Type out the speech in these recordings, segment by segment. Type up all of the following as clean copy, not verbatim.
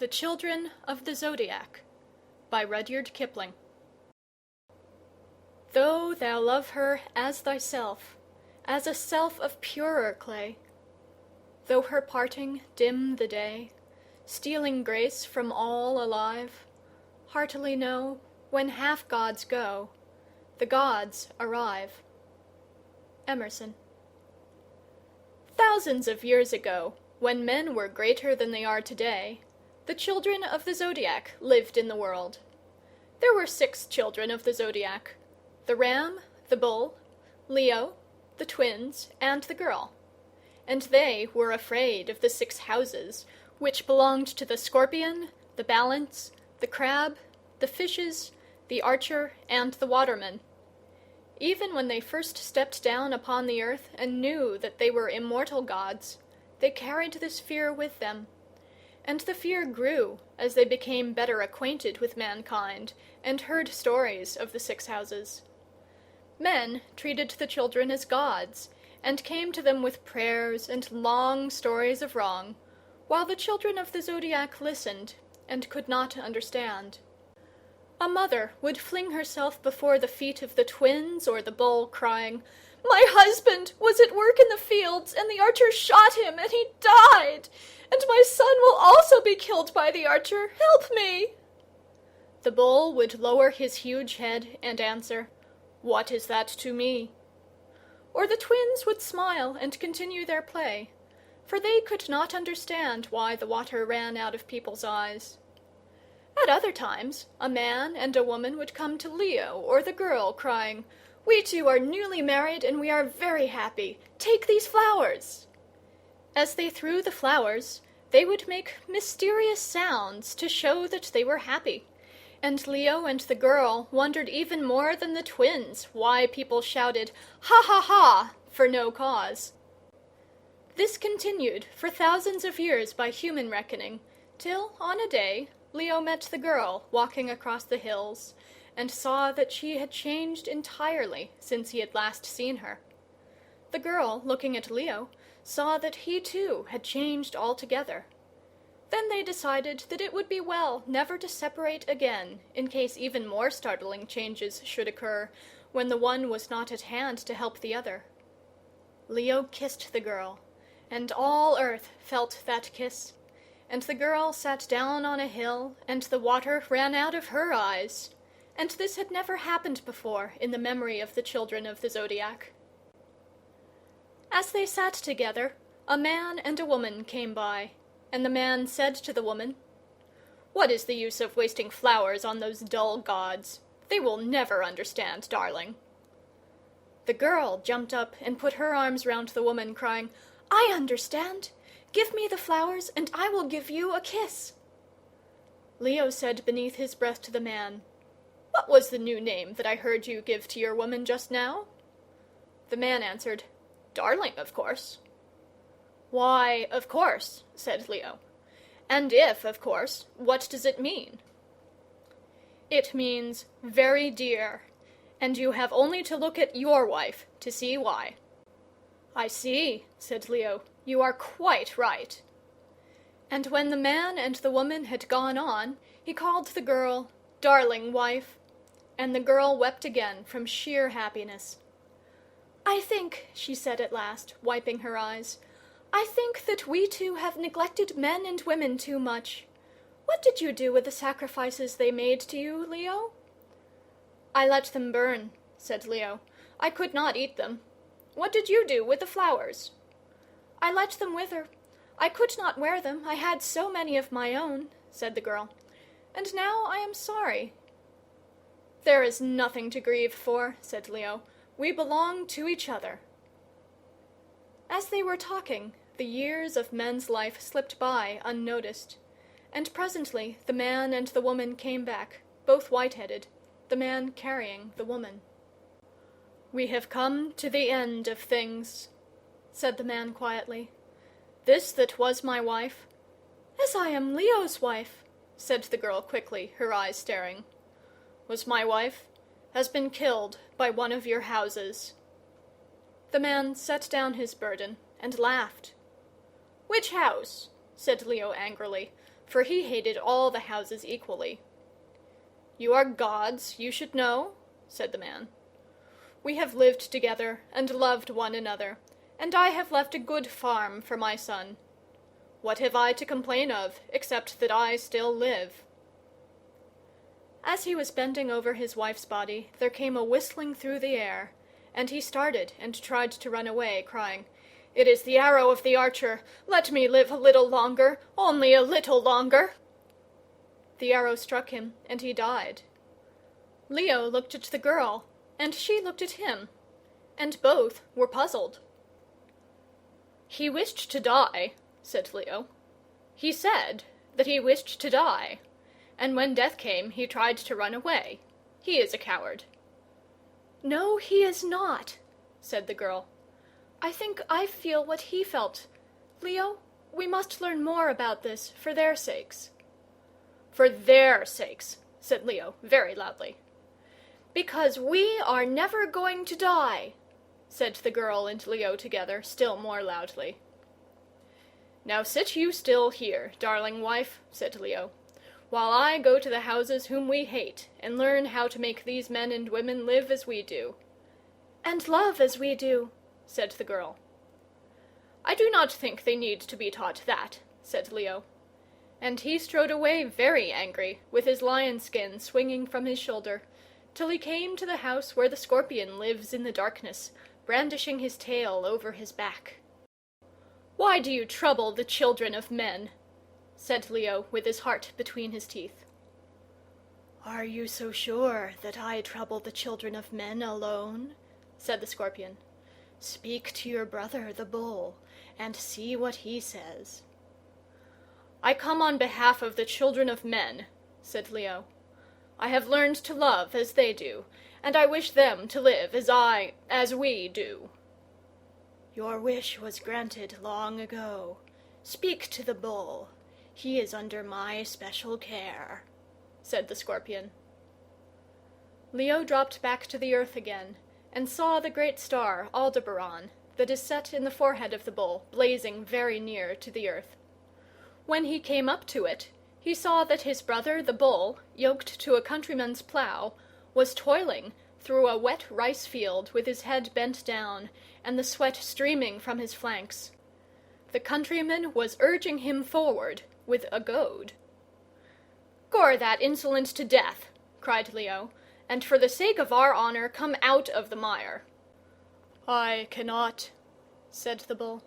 The Children of the Zodiac by Rudyard Kipling. Though thou love her as thyself, as a self of purer clay, though her parting dim the day, stealing grace from all alive, heartily know, when half-gods go, the gods arrive. Emerson. Thousands of years ago, when men were greater than they are today, the children of the Zodiac lived in the world. There were 6 children of the Zodiac: the ram, the bull, Leo, the twins, and the girl. And they were afraid of the 6 houses, which belonged to the scorpion, the balance, the crab, the fishes, the archer, and the waterman. Even when they first stepped down upon the earth and knew that they were immortal gods, they carried this fear with them. And the fear grew as they became better acquainted with mankind and heard stories of the 6 houses. Men treated the children as gods, and came to them with prayers and long stories of wrong, while the children of the Zodiac listened and could not understand. A mother would fling herself before the feet of the twins or the bull, crying, "My husband was at work in the fields, and the archer shot him, and he died! And my son will also be killed by the archer. Help me!" The bull would lower his huge head and answer, "What is that to me?" Or the twins would smile and continue their play, for they could not understand why the water ran out of people's eyes. At other times, a man and a woman would come to Leo or the girl, crying, "We 2 are newly married, and we are very happy. Take these flowers." As they threw the flowers, they would make mysterious sounds to show that they were happy, and Leo and the girl wondered even more than the twins why people shouted, "Ha ha ha!" for no cause. This continued for thousands of years by human reckoning, till on a day Leo met the girl walking across the hills, and saw that she had changed entirely since he had last seen her. The girl, looking at Leo, saw that he too had changed altogether. Then they decided that it would be well never to separate again, in case even more startling changes should occur, when the one was not at hand to help the other. Leo kissed the girl, and all earth felt that kiss, and the girl sat down on a hill, and the water ran out of her eyes, and this had never happened before in the memory of the children of the Zodiac. As they sat together, a man and a woman came by, and the man said to the woman, "What is the use of wasting flowers on those dull gods? They will never understand, darling." The girl jumped up and put her arms round the woman, crying, "I understand! Give me the flowers, and I will give you a kiss." Leo said beneath his breath to the man, "What was the new name that I heard you give to your woman just now?" The man answered, "Darling, of course." "Why, of course," said Leo. "And if, of course, what does it mean?" "It means very dear, and you have only to look at your wife to see why." "I see," said Leo. "You are quite right." And when the man and the woman had gone on, he called the girl "darling wife," and the girl wept again from sheer happiness. "I think," she said at last, wiping her eyes, "I think that we 2 have neglected men and women too much. What did you do with the sacrifices they made to you, Leo?" "I let them burn," said Leo. "I could not eat them. What did you do with the flowers?" "I let them wither. I could not wear them, I had so many of my own," said the girl. "And now I am sorry." "There is nothing to grieve for," said Leo. "We belong to each other." As they were talking, the years of men's life slipped by unnoticed, and presently the man and the woman came back, both white-headed, the man carrying the woman. "We have come to the end of things," said the man quietly. "This that was my wife—" "As I am Leo's wife," said the girl quickly, her eyes staring. "Was my wife, has been killed by one of your houses." The man set down his burden and laughed. "Which house?" said Leo angrily, for he hated all the houses equally. "You are gods, you should know," said the man. "We have lived together and loved one another, and I have left a good farm for my son. What have I to complain of, except that I still live?" As he was bending over his wife's body, there came a whistling through the air, and he started and tried to run away, crying, "It is the arrow of the archer! Let me live a little longer, only a little longer!" The arrow struck him, and he died. Leo looked at the girl, and she looked at him, and both were puzzled. "He wished to die," said Leo. "He said that he wished to die, and when death came he tried to run away. He is a coward." "No, he is not," said the girl. "I think I feel what he felt. Leo, we must learn more about this, for their sakes." "For their sakes," said Leo, very loudly. "Because we are never going to die," said the girl and Leo together, still more loudly. "Now sit you still here, darling wife," said Leo, "while I go to the houses whom we hate, and learn how to make these men and women live as we do." "And love as we do," said the girl. "I do not think they need to be taught that," said Leo. And he strode away very angry, with his lion skin swinging from his shoulder, till he came to the house where the scorpion lives in the darkness, brandishing his tail over his back. "Why do you trouble the children of men?" said Leo, with his heart between his teeth. "Are you so sure that I trouble the children of men alone?" said the scorpion. "Speak to your brother the bull, and see what he says." "I come on behalf of the children of men," said Leo. "I have learned to love as they do, and I wish them to live as we do." "Your wish was granted long ago. Speak to the bull. He is under my special care," said the scorpion. Leo dropped back to the earth again, and saw the great star Aldebaran, that is set in the forehead of the bull, blazing very near to the earth. When he came up to it, he saw that his brother the bull, yoked to a countryman's plough, was toiling through a wet rice field with his head bent down, and the sweat streaming from his flanks. The countryman was urging him forward with a goad. "Gore that insolent to death," cried Leo, "and for the sake of our honor come out of the mire." "I cannot," said the bull.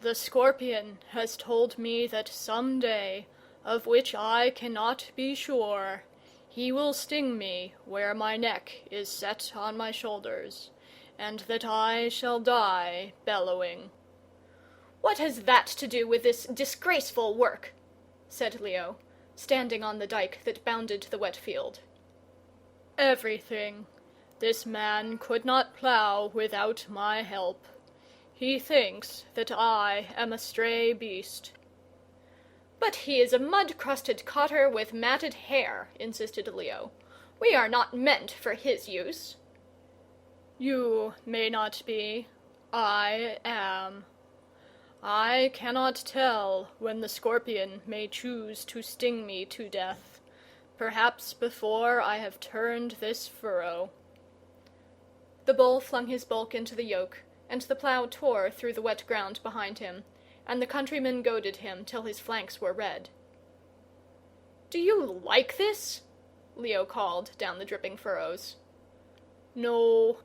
"The scorpion has told me that some day, of which I cannot be sure, he will sting me where my neck is set on my shoulders, and that I shall die bellowing." "What has that to do with this disgraceful work?" said Leo, standing on the dike that bounded the wet field. "Everything. This man could not plough without my help. He thinks that I am a stray beast." "But he is a mud-crusted cotter with matted hair," insisted Leo. "We are not meant for his use." "You may not be. I am. I cannot tell when the scorpion may choose to sting me to death, perhaps before I have turned this furrow." The bull flung his bulk into the yoke, and the plough tore through the wet ground behind him, and the countryman goaded him till his flanks were red. "Do you like this?" Leo called down the dripping furrows. "No,"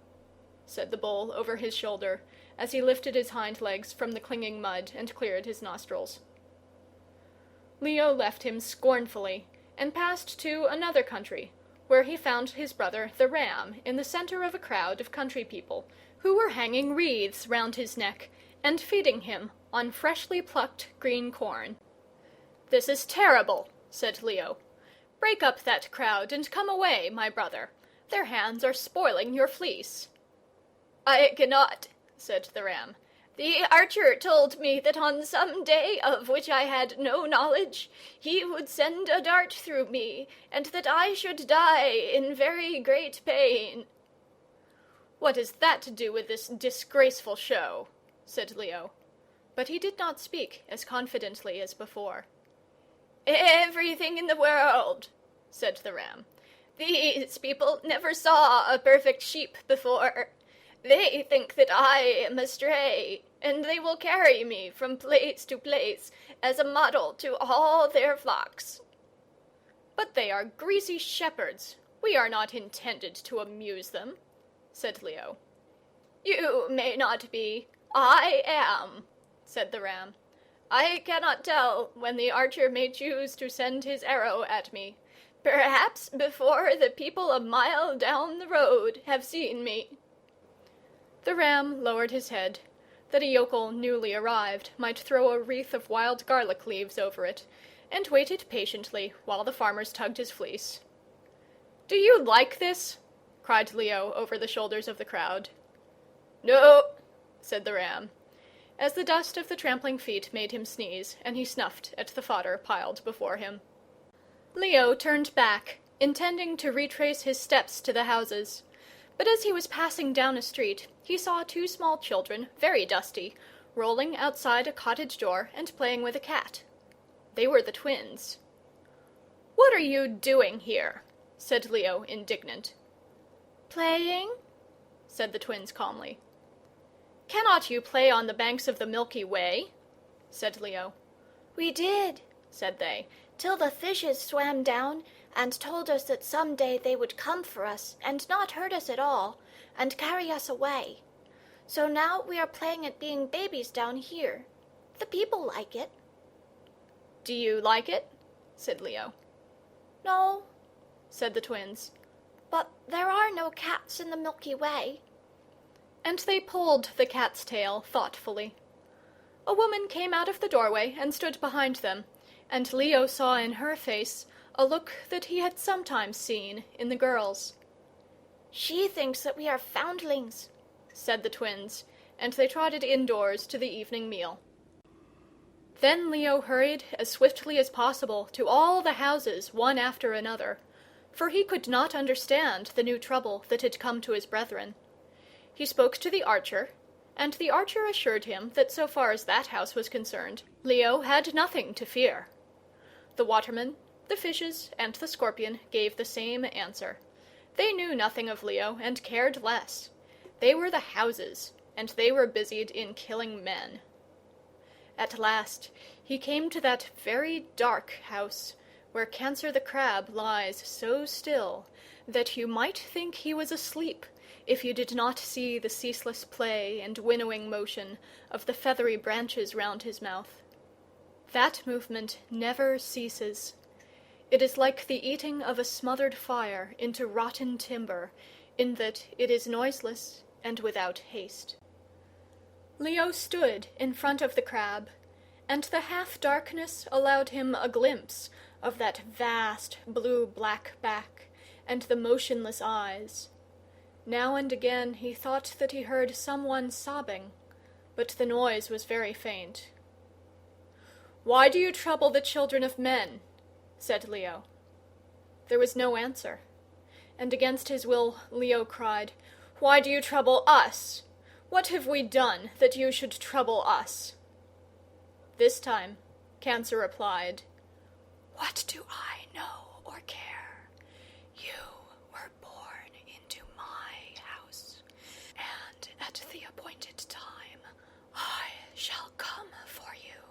said the bull over his shoulder, as he lifted his hind legs from the clinging mud and cleared his nostrils. Leo left him scornfully, and passed to another country, where he found his brother the ram in the center of a crowd of country people, who were hanging wreaths round his neck, and feeding him on freshly plucked green corn. "This is terrible," said Leo. "Break up that crowd and come away, my brother. Their hands are spoiling your fleece." "I cannot," said the ram. "The archer told me that on some day of which I had no knowledge, he would send a dart through me, and that I should die in very great pain." "What has that to do with this disgraceful show?" said Leo. But he did not speak as confidently as before. "Everything in the world," said the ram. "These people never saw a perfect sheep before. They think that I am astray, and they will carry me from place to place as a model to all their flocks." "But they are greasy shepherds. We are not intended to amuse them," said Leo. "You may not be. I am," said the ram. "I cannot tell when the archer may choose to send his arrow at me. Perhaps before the people a mile down the road have seen me." The ram lowered his head, that a yokel newly arrived might throw a wreath of wild garlic leaves over it, and waited patiently while the farmers tugged his fleece. "Do you like this?" cried Leo over the shoulders of the crowd. "No," said the ram, as the dust of the trampling feet made him sneeze, and he snuffed at the fodder piled before him. Leo turned back, intending to retrace his steps to the houses, but as he was passing down a street, he saw two small children, very dusty, rolling outside a cottage door and playing with a cat. They were the twins. "What are you doing here?" said Leo, indignant. "Playing?" said the twins calmly. "Cannot you play on the banks of the Milky Way?" said Leo. "We did," said they, "till the fishes swam down and told us that some day they would come for us and not hurt us at all, and carry us away. So now we are playing at being babies down here. The people like it." "Do you like it?" said Leo. "No," said the twins, "but there are no cats in the Milky Way." And they pulled the cat's tail thoughtfully. A woman came out of the doorway and stood behind them, and Leo saw in her face a look that he had sometimes seen in the girls. "She thinks that we are foundlings," said the twins, and they trotted indoors to the evening meal. Then Leo hurried as swiftly as possible to all the houses, one after another, for he could not understand the new trouble that had come to his brethren. He spoke to the archer, and the archer assured him that so far as that house was concerned, Leo had nothing to fear. The waterman, the fishes, and the scorpion gave the same answer. They knew nothing of Leo, and cared less. They were the houses, and they were busied in killing men. At last he came to that very dark house, where Cancer the Crab lies so still that you might think he was asleep, if you did not see the ceaseless play and winnowing motion of the feathery branches round his mouth. That movement never ceases. It is like the eating of a smothered fire into rotten timber, in that it is noiseless and without haste. Leo stood in front of the crab, and the half-darkness allowed him a glimpse of that vast blue-black back and the motionless eyes. Now and again he thought that he heard someone sobbing, but the noise was very faint. "Why do you trouble the children of men?" said Leo. There was no answer, and against his will Leo cried, "Why do you trouble us? What have we done that you should trouble us?" This time Cancer replied, "What do I know or care? You were born into my house, and at the appointed time I shall come for you."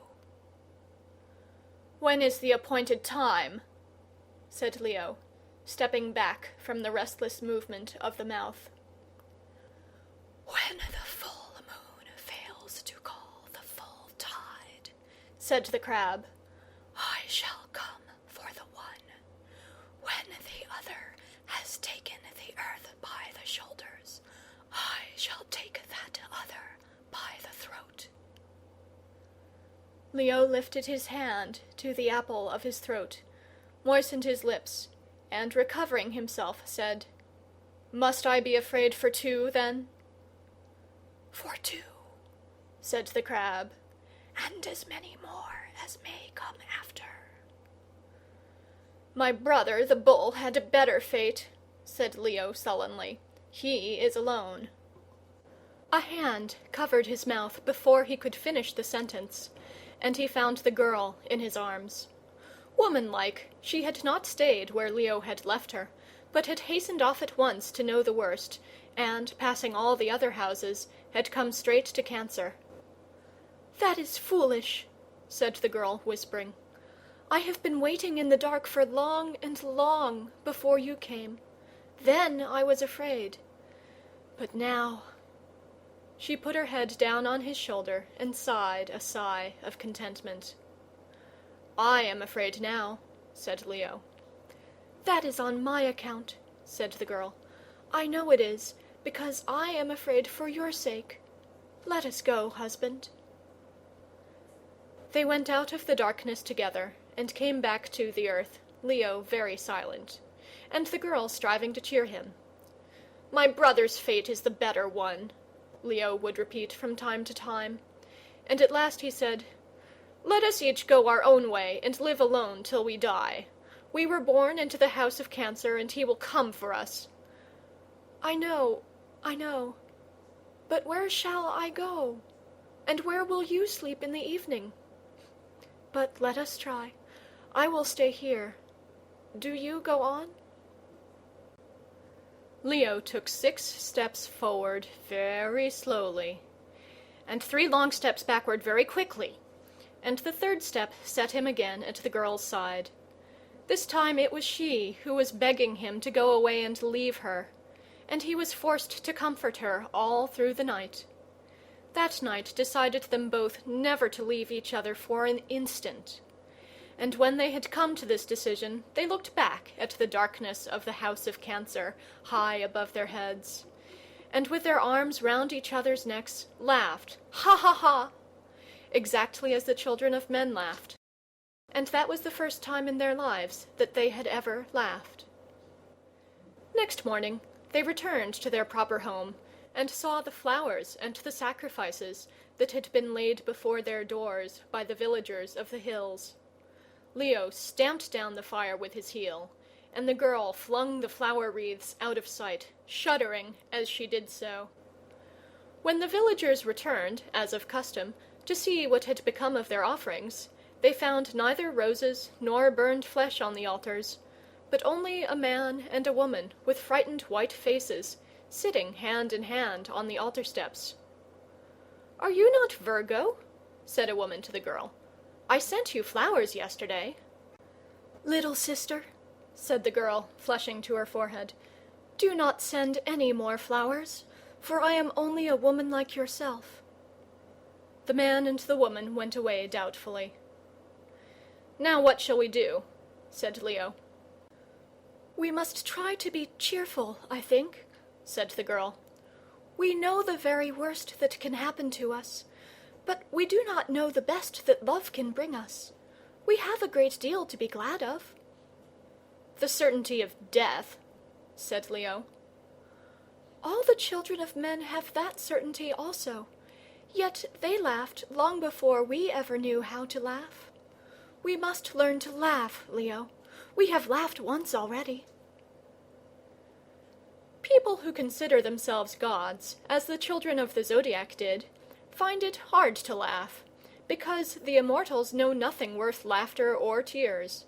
"When is the appointed time?" said Leo, stepping back from the restless movement of the mouth. "When the full moon fails to call the full tide," said the crab, "I shall come for the one. When the other has taken the earth by the shoulders, I shall take that other by the throat." Leo lifted his hand to the apple of his throat, moistened his lips, and recovering himself, said, "Must I be afraid for two, then?" "For two," said the crab, "and as many more as may come after." "My brother, the bull, had a better fate," said Leo sullenly. "He is alone." A hand covered his mouth before he could finish the sentence, and he found the girl in his arms. Womanlike, she had not stayed where Leo had left her, but had hastened off at once to know the worst, and, passing all the other houses, had come straight to Cancer. "That is foolish," said the girl, whispering. "I have been waiting in the dark for long and long before you came. Then I was afraid. But now—" She put her head down on his shoulder and sighed a sigh of contentment. "I am afraid now," said Leo. "That is on my account," said the girl. "I know it is, because I am afraid for your sake. Let us go, husband." They went out of the darkness together, and came back to the earth, Leo very silent, and the girl striving to cheer him. "My brother's fate is the better one," Leo would repeat from time to time, and at last he said, "Let us each go our own way and live alone till we die. We were born into the house of Cancer, and he will come for us." I know. But where shall I go? And where will you sleep in the evening? But let us try. I will stay here. Do you go on?" Leo took 6 steps forward very slowly, and 3 long steps backward very quickly, and the 3rd step set him again at the girl's side. This time it was she who was begging him to go away and leave her, and he was forced to comfort her all through the night. That night decided them both never to leave each other for an instant. And when they had come to this decision, they looked back at the darkness of the house of Cancer, high above their heads, and with their arms round each other's necks, laughed, ha ha ha, exactly as the children of men laughed. And that was the first time in their lives that they had ever laughed. Next morning they returned to their proper home, and saw the flowers and the sacrifices that had been laid before their doors by the villagers of the hills. Leo stamped down the fire with his heel, and the girl flung the flower wreaths out of sight, shuddering as she did so. When the villagers returned, as of custom, to see what had become of their offerings, they found neither roses nor burned flesh on the altars, but only a man and a woman with frightened white faces, sitting hand in hand on the altar steps. "Are you not Virgo?" said a woman to the girl. "I sent you flowers yesterday." "Little sister," said the girl, flushing to her forehead, "do not send any more flowers, for I am only a woman like yourself." The man and the woman went away doubtfully. "Now what shall we do?" said Leo. "We must try to be cheerful, I think," said the girl. "We know the very worst that can happen to us, but we do not know the best that love can bring us. We have a great deal to be glad of." "The certainty of death," said Leo. "All the children of men have that certainty also, yet they laughed long before we ever knew how to laugh. We must learn to laugh, Leo. We have laughed once already." People who consider themselves gods, as the children of the Zodiac did, find it hard to laugh, because the immortals know nothing worth laughter or tears.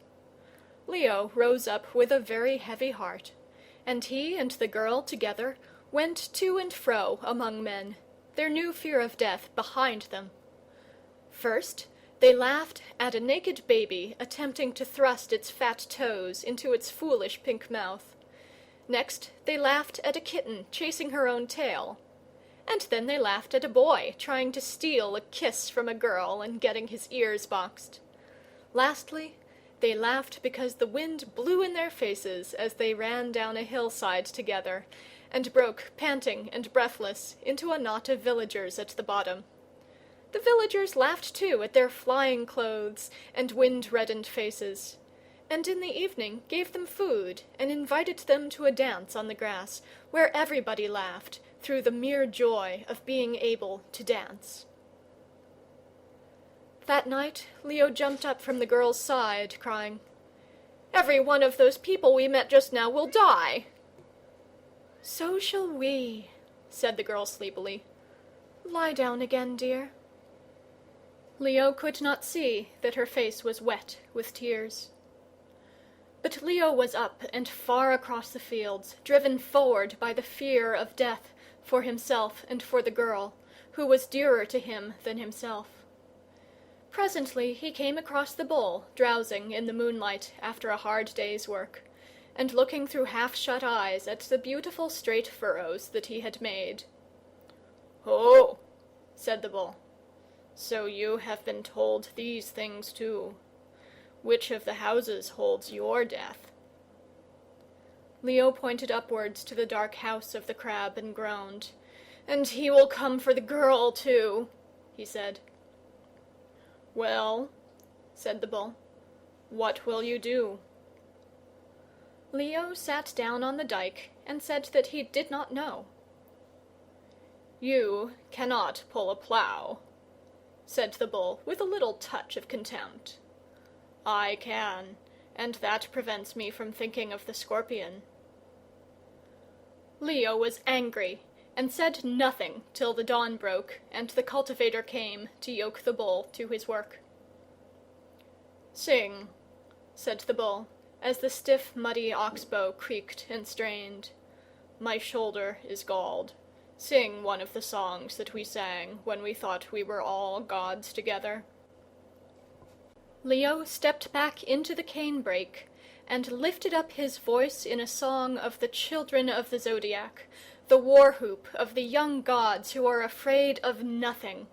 Leo rose up with a very heavy heart, and he and the girl together went to and fro among men, their new fear of death behind them. First, they laughed at a naked baby attempting to thrust its fat toes into its foolish pink mouth. Next, they laughed at a kitten chasing her own tail. And then they laughed at a boy trying to steal a kiss from a girl and getting his ears boxed. Lastly, they laughed because the wind blew in their faces as they ran down a hillside together, and broke, panting and breathless, into a knot of villagers at the bottom. The villagers laughed too at their flying clothes and wind-reddened faces, and in the evening gave them food and invited them to a dance on the grass, where everybody laughed through the mere joy of being able to dance. That night Leo jumped up from the girl's side, crying, "Every one of those people we met just now will die!" "So shall we," said the girl sleepily. Lie down again, dear." Leo could not see that her face was wet with tears. But Leo was up and far across the fields, driven forward by the fear of death for himself and for the girl, who was dearer to him than himself. Presently he came across the bull, drowsing in the moonlight after a hard day's work, and looking through half-shut eyes at the beautiful straight furrows that he had made. "Oh," said the bull, "so you have been told these things too. Which of the houses holds your death?" Leo pointed upwards to the dark house of the crab and groaned. "And he will come for the girl too," he said. "Well," said the bull, "what will you do?" Leo sat down on the dike and said that he did not know. "You cannot pull a plough," said the bull with a little touch of contempt. "I can, and that prevents me from thinking of the scorpion." Leo was angry, and said nothing till the dawn broke and the cultivator came to yoke the bull to his work. "Sing," said the bull, as the stiff, muddy ox-bow creaked and strained. "My shoulder is galled. Sing one of the songs that we sang when we thought we were all gods together." Leo stepped back into the cane-brake and lifted up his voice in a song of the children of the Zodiac, the war-whoop of the young gods who are afraid of nothing.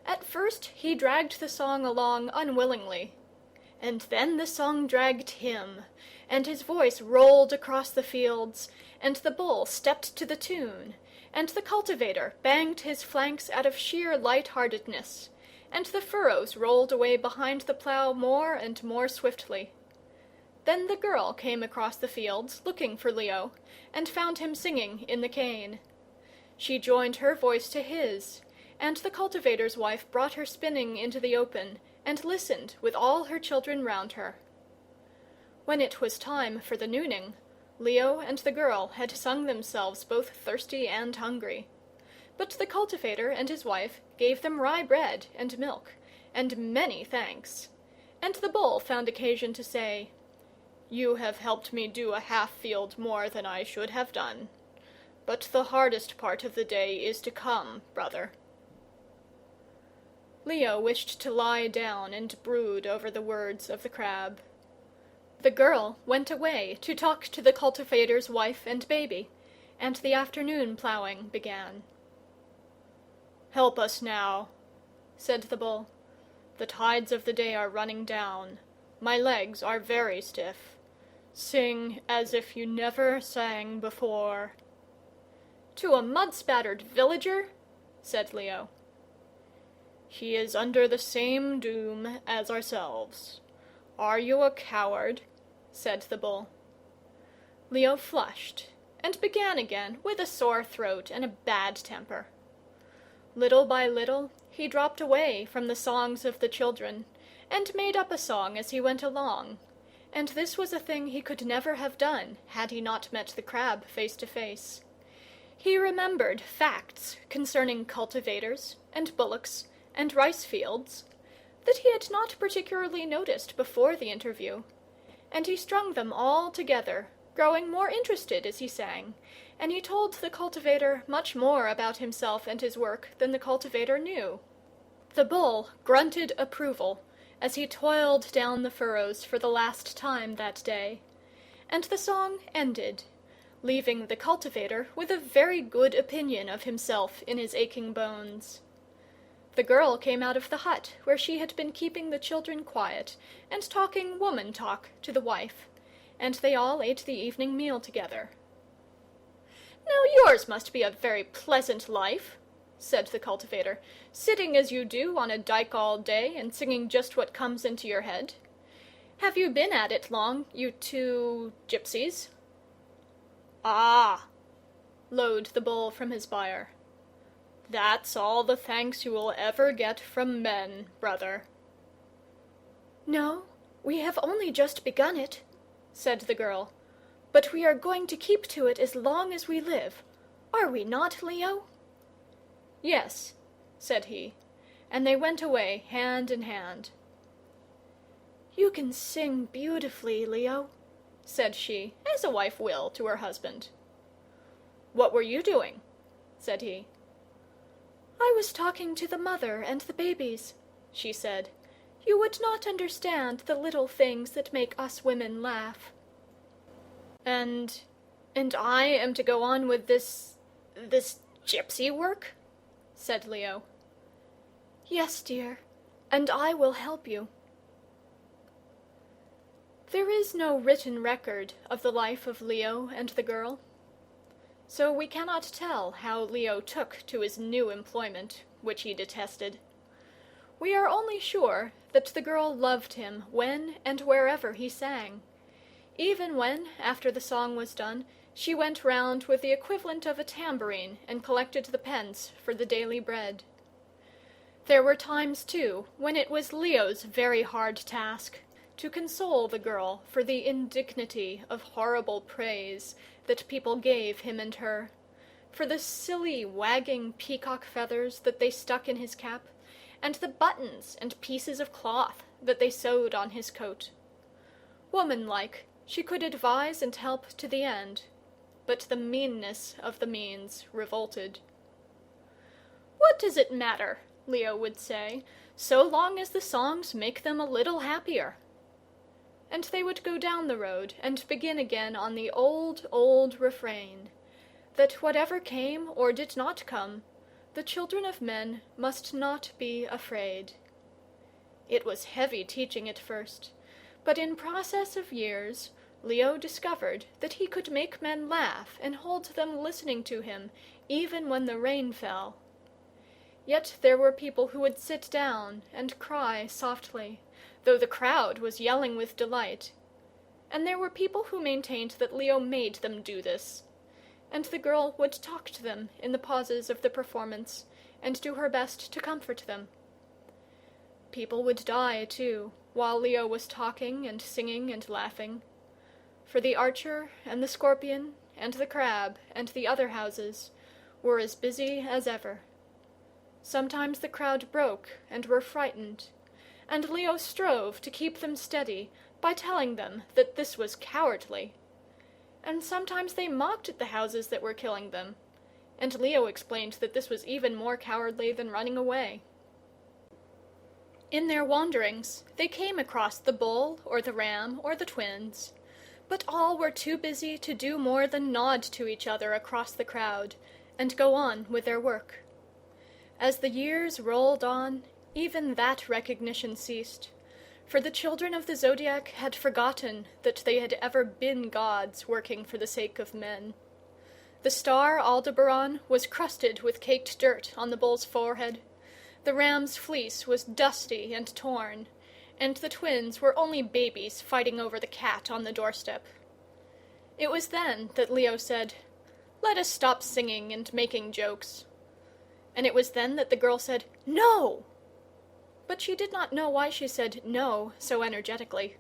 At first he dragged the song along unwillingly, and then the song dragged him, and his voice rolled across the fields, and the bull stepped to the tune, and the cultivator banged his flanks out of sheer light-heartedness, and the furrows rolled away behind the plough more and more swiftly. Then the girl came across the fields, looking for Leo, and found him singing in the cane. She joined her voice to his, and the cultivator's wife brought her spinning into the open, and listened with all her children round her. When it was time for the nooning, Leo and the girl had sung themselves both thirsty and hungry. But the cultivator and his wife gave them rye bread and milk, and many thanks, and the bull found occasion to say, "You have helped me do a half-field more than I should have done. But the hardest part of the day is to come, brother." Leo wished to lie down and brood over the words of the crab. The girl went away to talk to the cultivator's wife and baby, and the afternoon ploughing began. "Help us now," said the bull. "The tides of the day are running down. My legs are very stiff. Sing as if you never sang before." "To a mud-spattered villager?" said Leo. "He is under the same doom as ourselves. Are you a coward?" said the bull. Leo flushed, and began again with a sore throat and a bad temper. Little by little he dropped away from the songs of the children, and made up a song as he went along, and this was a thing he could never have done had he not met the crab face to face. He remembered facts concerning cultivators, and bullocks, and rice-fields, that he had not particularly noticed before the interview, and he strung them all together, growing more interested as he sang, and he told the cultivator much more about himself and his work than the cultivator knew. The bull grunted approval as he toiled down the furrows for the last time that day, and the song ended, leaving the cultivator with a very good opinion of himself in his aching bones. The girl came out of the hut where she had been keeping the children quiet and talking woman talk to the wife, and they all ate the evening meal together. "Now yours must be a very pleasant life," said the cultivator, "sitting as you do on a dike all day and singing just what comes into your head. Have you been at it long, you two gypsies?" "Ah!" lowed the bull from his byre. "That's all the thanks you will ever get from men, brother." "No, we have only just begun it," said the girl. "But we are going to keep to it as long as we live. Are we not, Leo?" "Yes," said he, and they went away hand in hand. "You can sing beautifully, Leo," said she, as a wife will to her husband. "What were you doing?" said he. "I was talking to the mother and the babies," she said. "You would not understand the little things that make us women laugh." And I am to go on with this gypsy work?" said Leo. "Yes, dear, and I will help you." There is no written record of the life of Leo and the girl. So we cannot tell how Leo took to his new employment, which he detested. We are only sure that the girl loved him when and wherever he sang, even when, after the song was done, she went round with the equivalent of a tambourine and collected the pence for the daily bread. There were times, too, when it was Leo's very hard task to console the girl for the indignity of horrible praise that people gave him and her, for the silly wagging peacock feathers that they stuck in his cap, and the buttons and pieces of cloth that they sewed on his coat. Womanlike, she could advise and help to the end, but the meanness of the means revolted. "What does it matter," Leo would say, "so long as the songs make them a little happier?" And they would go down the road and begin again on the old refrain, that whatever came or did not come, the children of men must not be afraid. It was heavy teaching at first, but in process of years Leo discovered that he could make men laugh and hold them listening to him even when the rain fell. Yet there were people who would sit down and cry softly, though the crowd was yelling with delight. And there were people who maintained that Leo made them do this. And the girl would talk to them in the pauses of the performance, and do her best to comfort them. People would die, too, while Leo was talking and singing and laughing. For the archer and the scorpion and the crab and the other houses were as busy as ever. Sometimes the crowd broke and were frightened, and Leo strove to keep them steady by telling them that this was cowardly. And sometimes they mocked at the houses that were killing them, and Leo explained that this was even more cowardly than running away. In their wanderings, they came across the bull or the ram or the twins, but all were too busy to do more than nod to each other across the crowd, and go on with their work. As the years rolled on, even that recognition ceased, for the children of the Zodiac had forgotten that they had ever been gods working for the sake of men. The star Aldebaran was crusted with caked dirt on the bull's forehead, the ram's fleece was dusty and torn, and the twins were only babies fighting over the cat on the doorstep. It was then that Leo said, "Let us stop singing and making jokes." And it was then that the girl said, "No!" But she did not know why she said "no" so energetically.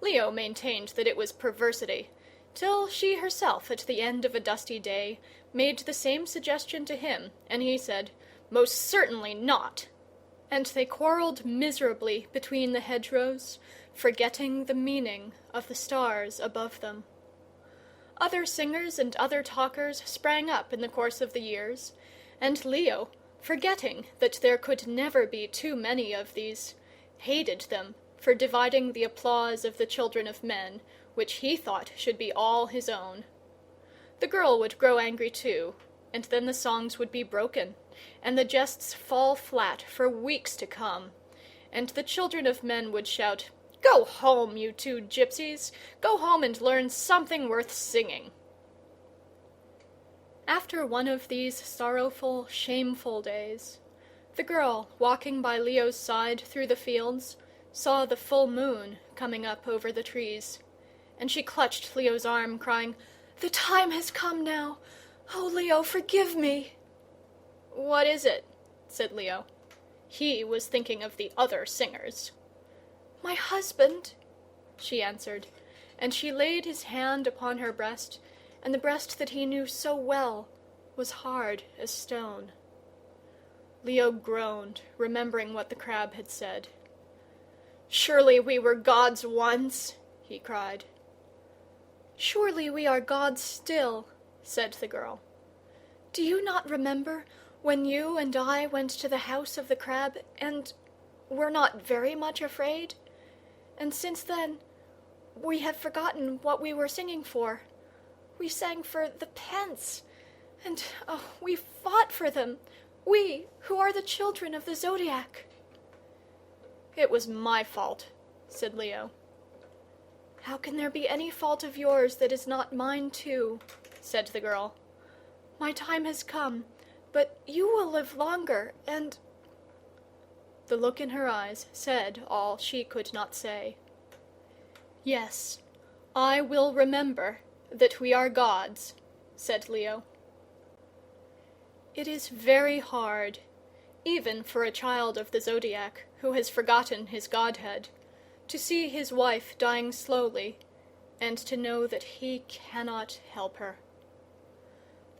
Leo maintained that it was perversity, till she herself, at the end of a dusty day, made the same suggestion to him, and he said, "Most certainly not!" And they quarrelled miserably between the hedgerows, forgetting the meaning of the stars above them. Other singers and other talkers sprang up in the course of the years, and Leo, forgetting that there could never be too many of these, hated them for dividing the applause of the children of men, which he thought should be all his own. The girl would grow angry too, and then the songs would be broken, and the jests fall flat for weeks to come, and the children of men would shout, "Go home, you two gypsies! Go home and learn something worth singing!" After one of these sorrowful, shameful days, the girl, walking by Leo's side through the fields, saw the full moon coming up over the trees, and she clutched Leo's arm, crying, "The time has come now! Oh, Leo, forgive me!" "What is it?" said Leo. He was thinking of the other singers. "My husband," she answered, and she laid his hand upon her breast, and the breast that he knew so well was hard as stone. Leo groaned, remembering what the crab had said. "Surely we were gods once," he cried. "Surely we are gods still," said the girl. "Do you not remember when you and I went to the house of the crab, and were not very much afraid? And since then, we have forgotten what we were singing for. We sang for the pence, and we fought for them, we who are the children of the Zodiac." "It was my fault," said Leo. "How can there be any fault of yours that is not mine too?" said the girl. "My time has come, but you will live longer, and—" The look in her eyes said all she could not say. "Yes, I will remember that we are gods," said Leo. It is very hard, even for a child of the Zodiac who has forgotten his godhead, to see his wife dying slowly, and to know that he cannot help her.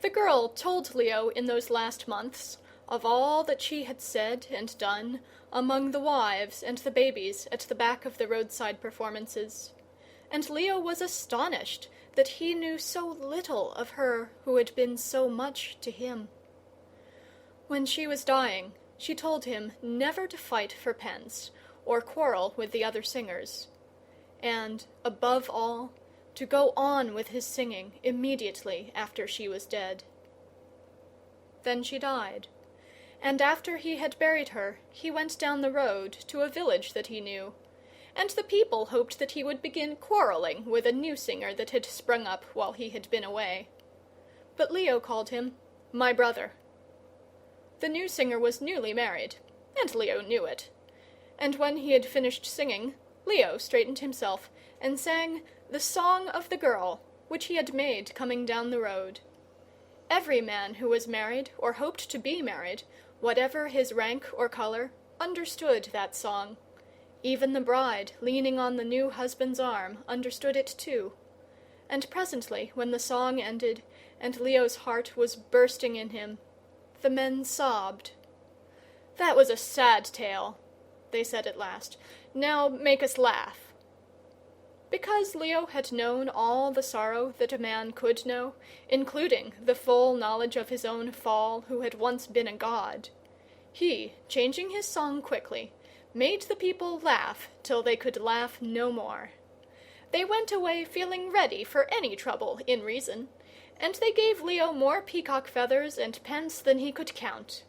The girl told Leo in those last months of all that she had said and done among the wives and the babies at the back of the roadside performances, and Leo was astonished that he knew so little of her who had been so much to him. When she was dying, she told him never to fight for pence, or quarrel with the other singers, and, above all, to go on with his singing immediately after she was dead. Then she died, and after he had buried her, he went down the road to a village that he knew, and the people hoped that he would begin quarreling with a new singer that had sprung up while he had been away. But Leo called him "my brother." The new singer was newly married, and Leo knew it. And when he had finished singing, Leo straightened himself and sang the Song of the Girl, which he had made coming down the road. Every man who was married, or hoped to be married, whatever his rank or color, understood that song. Even the bride, leaning on the new husband's arm, understood it too. And presently, when the song ended, and Leo's heart was bursting in him, the men sobbed. "That was a sad tale," they said at last. "Now make us laugh." Because Leo had known all the sorrow that a man could know, including the full knowledge of his own fall who had once been a god, he, changing his song quickly, made the people laugh till they could laugh no more. They went away feeling ready for any trouble in reason, and they gave Leo more peacock feathers and pence than he could count.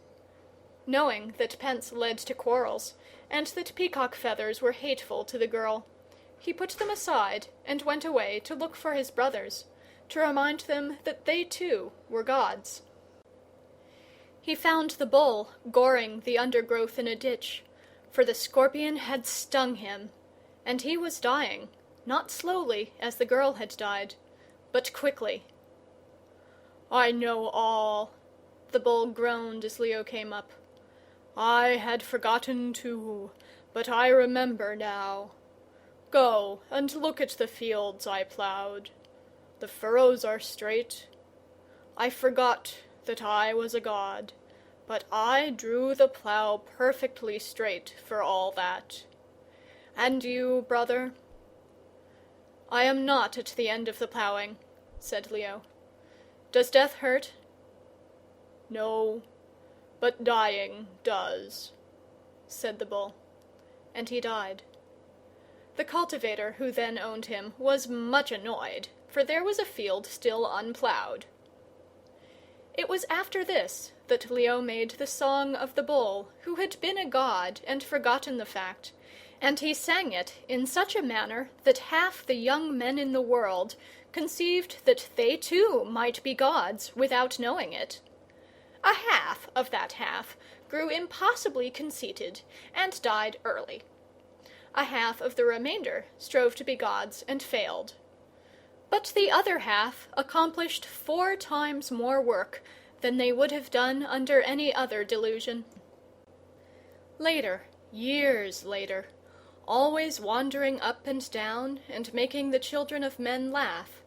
Knowing that pence led to quarrels, and that peacock feathers were hateful to the girl, he put them aside and went away to look for his brothers, to remind them that they too were gods. He found the bull goring the undergrowth in a ditch, for the scorpion had stung him, and he was dying, not slowly as the girl had died, but quickly. "I know all," the bull groaned as Leo came up. "I had forgotten too, but I remember now. Go and look at the fields I plowed. The furrows are straight. I forgot that I was a god, but I drew the plow perfectly straight for all that. And you, brother?" "I am not at the end of the plowing," said Leo. "Does death hurt?" "No, but dying does," said the bull. And he died. The cultivator who then owned him was much annoyed, for there was a field still unplowed. It was after this that Leo made the Song of the Bull, who had been a god and forgotten the fact, and he sang it in such a manner that half the young men in the world conceived that they too might be gods without knowing it. A half of that half grew impossibly conceited and died early. A half of the remainder strove to be gods and failed. But the other half accomplished 4 times more work than they would have done under any other delusion. Later, years later, always wandering up and down and making the children of men laugh,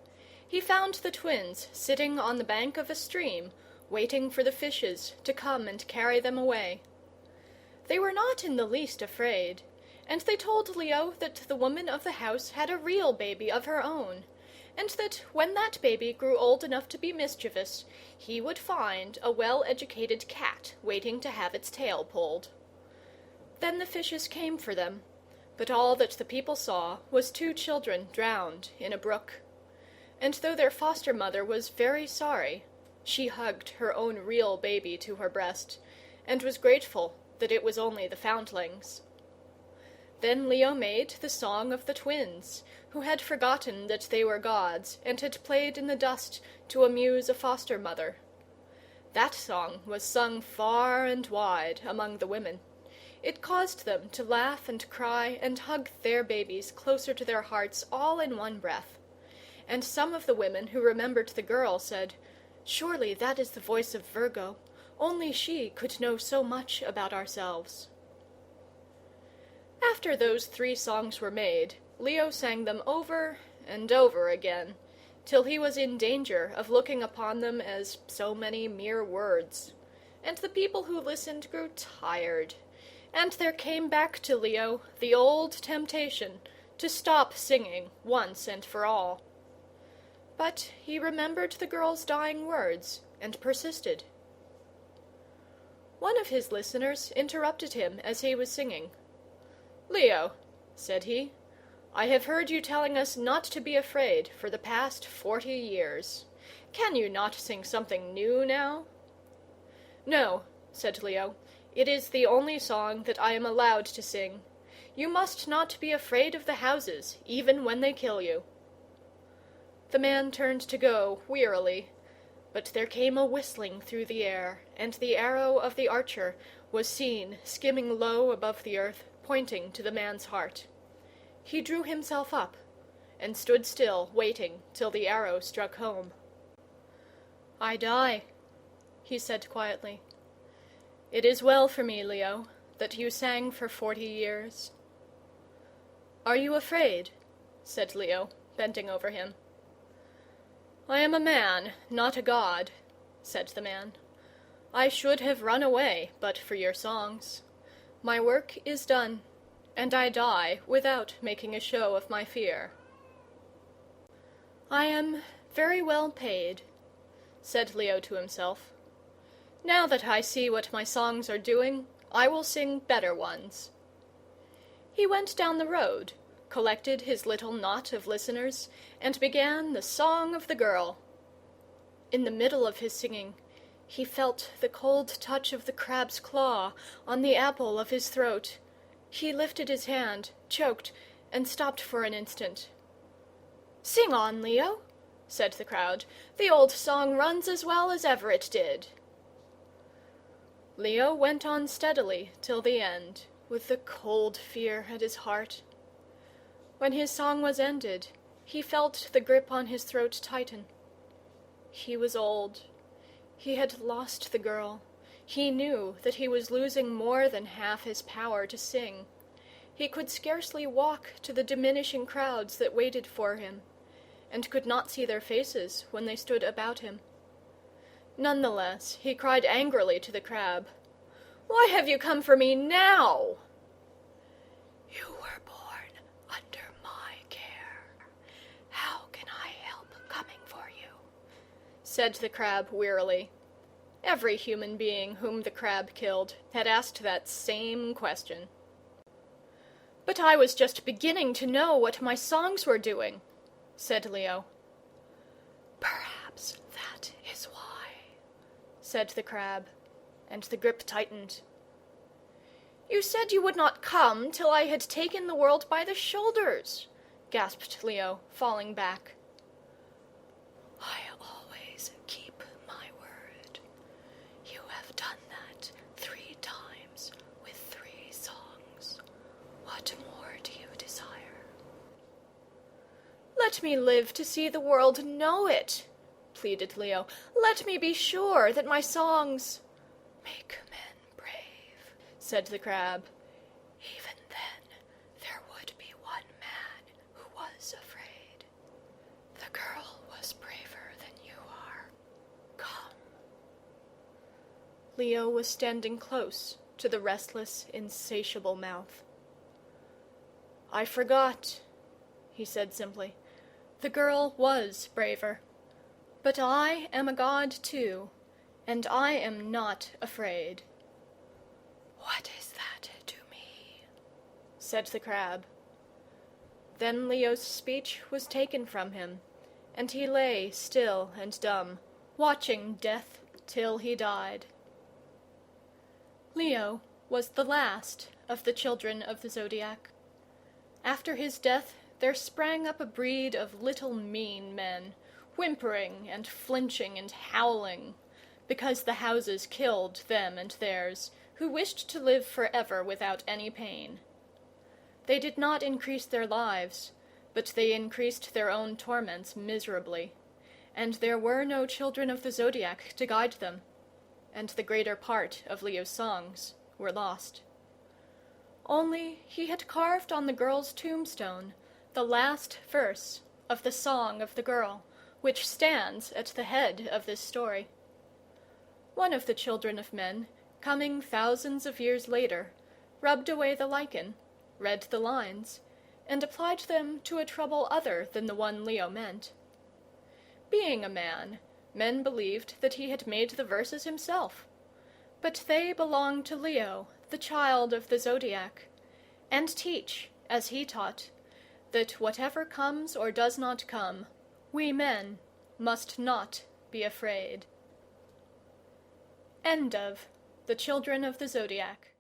he found the twins sitting on the bank of a stream, waiting for the fishes to come and carry them away. They were not in the least afraid, and they told Leo that the woman of the house had a real baby of her own, and that when that baby grew old enough to be mischievous, he would find a well-educated cat waiting to have its tail pulled. Then the fishes came for them, but all that the people saw was 2 children drowned in a brook. And though their foster-mother was very sorry, she hugged her own real baby to her breast, and was grateful that it was only the foundlings. Then Leo made the song of the twins, who had forgotten that they were gods, and had played in the dust to amuse a foster-mother. That song was sung far and wide among the women. It caused them to laugh and cry and hug their babies closer to their hearts all in one breath. And some of the women who remembered the girl said, "Surely that is the voice of Virgo. Only she could know so much about ourselves." After those 3 songs were made, Leo sang them over and over again, till he was in danger of looking upon them as so many mere words. And the people who listened grew tired, and there came back to Leo the old temptation to stop singing once and for all. But he remembered the girl's dying words, and persisted. One of his listeners interrupted him as he was singing. "Leo," said he, "I have heard you telling us not to be afraid for the past 40 years. Can you not sing something new now?" "No," said Leo, "it is the only song that I am allowed to sing. You must not be afraid of the houses, even when they kill you." The man turned to go wearily, but there came a whistling through the air, and the arrow of the archer was seen skimming low above the earth, pointing to the man's heart. He drew himself up, and stood still, waiting till the arrow struck home. "I die," he said quietly. "It is well for me, Leo, that you sang for 40 years. "Are you afraid?" said Leo, bending over him. "I am a man, not a god," said the man. "I should have run away but for your songs. My work is done, and I die without making a show of my fear." "I am very well paid," said Leo to himself. "Now that I see what my songs are doing, I will sing better ones." He went down the road, collected his little knot of listeners, and began the song of the girl. In the middle of his singing, he felt the cold touch of the crab's claw on the apple of his throat. He lifted his hand, choked, and stopped for an instant. "Sing on, Leo," said the crowd. "The old song runs as well as ever it did." Leo went on steadily till the end, with the cold fear at his heart. When his song was ended, he felt the grip on his throat tighten. He was old. He had lost the girl. He knew that he was losing more than half his power to sing. He could scarcely walk to the diminishing crowds that waited for him, and could not see their faces when they stood about him. None the less, he cried angrily to the crab, "Why have you come for me now?" "You were born under my care. How can I help coming for you?" said the crab wearily. Every human being whom the crab killed had asked that same question. "But I was just beginning to know what my songs were doing," said Leo. "Perhaps that is why," said the crab, and the grip tightened. "You said you would not come till I had taken the world by the shoulders," gasped Leo, falling back. "I always keep my word. You have done that 3 times with 3 songs. What more do you desire?" "Let me live to see the world know it," pleaded Leo. "Let me be sure that my songs—" "Make men brave," said the crab. "Even then there would be one man who was afraid. The girl was braver than you are. Come." Leo was standing close, to the restless, insatiable mouth. "I forgot," he said simply. "The girl was braver. But I am a god too, and I am not afraid." "What is that to me?" said the crab. Then Leo's speech was taken from him, and he lay still and dumb, watching death till he died. Leo was the last of the children of the Zodiac. After his death there sprang up a breed of little mean men, whimpering and flinching and howling, because the houses killed them and theirs, who wished to live forever without any pain. They did not increase their lives, but they increased their own torments miserably, and there were no children of the Zodiac to guide them, and the greater part of Leo's songs were lost. Only he had carved on the girl's tombstone the last verse of the Song of the Girl, which stands at the head of this story. One of the children of men, coming thousands of years later, rubbed away the lichen, read the lines, and applied them to a trouble other than the one Leo meant. Being a man, men believed that he had made the verses himself, but they belong to Leo, the child of the Zodiac, and teach, as he taught, that whatever comes or does not come, we men must not be afraid. End of The Children of the Zodiac.